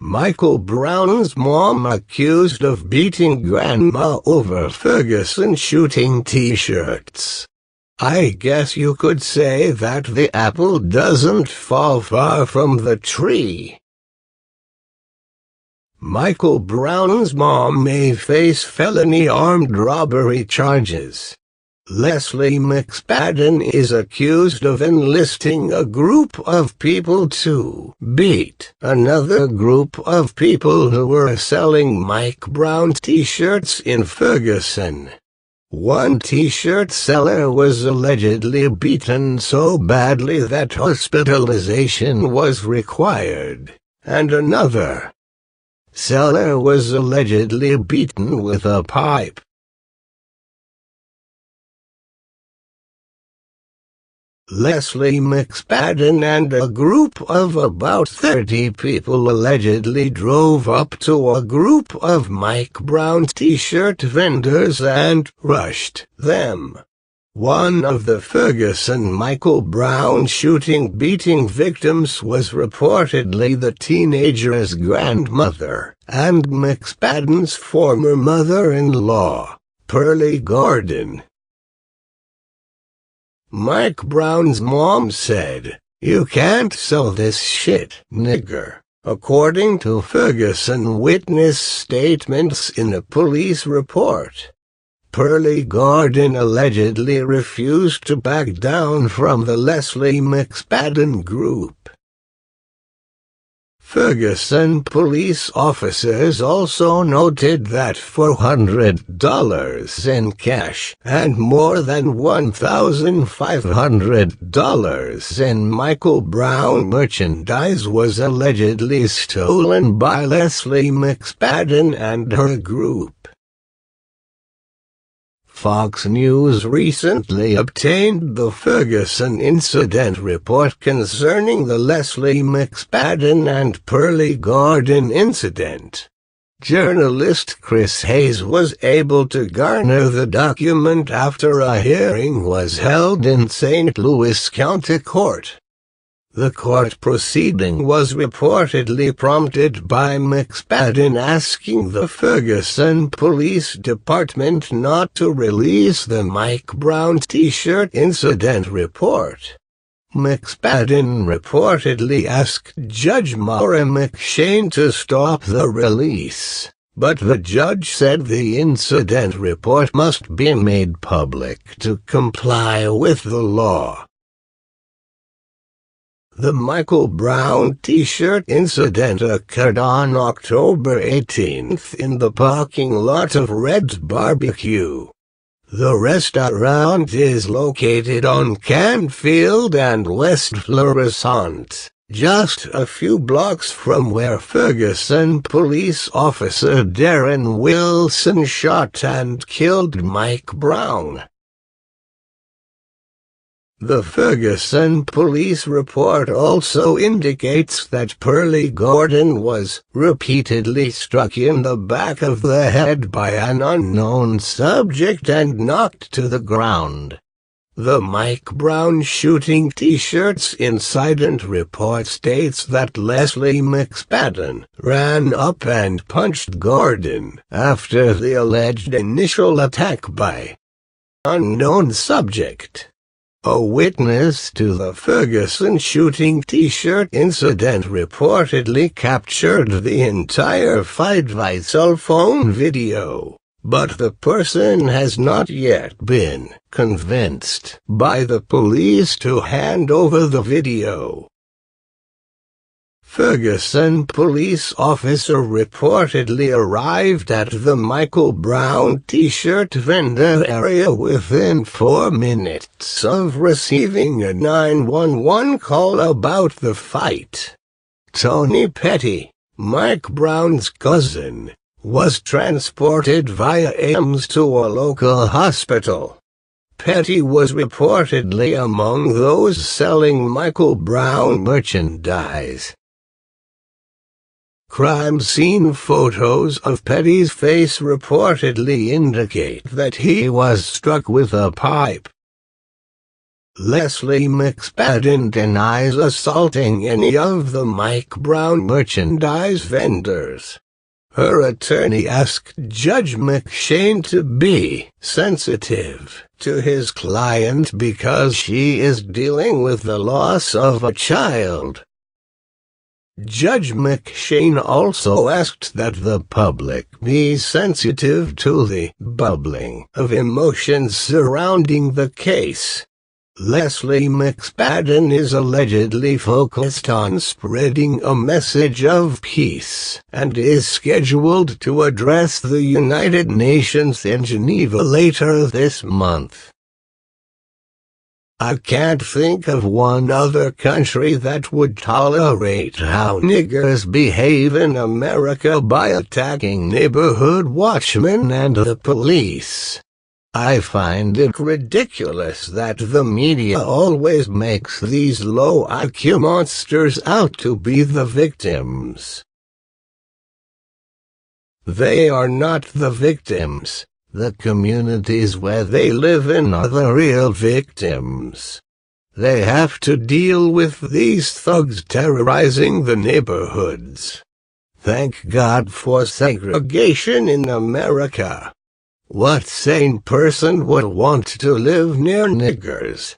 Michael Brown's mom accused of beating grandma over Ferguson shooting t-shirts. I guess you could say that the apple doesn't fall far from the tree. Michael Brown's mom may face felony armed robbery charges. Leslie McSpadden is accused of enlisting a group of people to beat another group of people who were selling Mike Brown t-shirts in Ferguson. One t-shirt seller was allegedly beaten so badly that hospitalization was required, and another seller was allegedly beaten with a pipe. Leslie McSpadden and a group of about 30 people allegedly drove up to a group of Mike Brown t-shirt vendors and rushed them. One of the Ferguson Michael Brown shooting-beating victims was reportedly the teenager's grandmother and McSpadden's former mother-in-law, Pearlie Gordon. Mike Brown's mom said, "You can't sell this shit, nigger," according to Ferguson witness statements in a police report. Pearlie Gordon allegedly refused to back down from the Leslie McSpadden group. Ferguson police officers also noted that $400 in cash and more than $1,500 in Michael Brown merchandise was allegedly stolen by Leslie McSpadden and her group. Fox News recently obtained the Ferguson incident report concerning the Leslie McSpadden and Pearlie Gordon incident. Journalist Chris Hayes was able to garner the document after a hearing was held in St. Louis County Court. The court proceeding was reportedly prompted by McSpadden asking the Ferguson Police Department not to release the Mike Brown t-shirt incident report. McSpadden reportedly asked Judge Maura McShane to stop the release, but the judge said the incident report must be made public to comply with the law. The Michael Brown t-shirt incident occurred on October 18th in the parking lot of Red's Barbecue. The restaurant is located on Canfield and West Florissant, just a few blocks from where Ferguson police officer Darren Wilson shot and killed Mike Brown. The Ferguson police report also indicates that Pearlie Gordon was repeatedly struck in the back of the head by an unknown subject and knocked to the ground. The Mike Brown shooting t-shirts incident report states that Leslie McSpadden ran up and punched Gordon after the alleged initial attack by unknown subject. A witness to the Ferguson shooting t-shirt incident reportedly captured the entire fight by cell phone video, but the person has not yet been convinced by the police to hand over the video. Ferguson police officer reportedly arrived at the Michael Brown t-shirt vendor area within 4 minutes of receiving a 911 call about the fight. Tony Petty, Mike Brown's cousin, was transported via EMS to a local hospital. Petty was reportedly among those selling Michael Brown merchandise. Crime scene photos of Petty's face reportedly indicate that he was struck with a pipe. Leslie McSpadden denies assaulting any of the Mike Brown merchandise vendors. Her attorney asked Judge McShane to be sensitive to his client because she is dealing with the loss of a child. Judge McShane also asked that the public be sensitive to the bubbling of emotions surrounding the case. Leslie McSpadden is allegedly focused on spreading a message of peace and is scheduled to address the United Nations in Geneva later this month. I can't think of one other country that would tolerate how niggers behave in America by attacking neighborhood watchmen and the police. I find it ridiculous that the media always makes these low-IQ monsters out to be the victims. They are not the victims. The communities where they live in are the real victims. They have to deal with these thugs terrorizing the neighborhoods. Thank God for segregation in America. What sane person would want to live near niggers?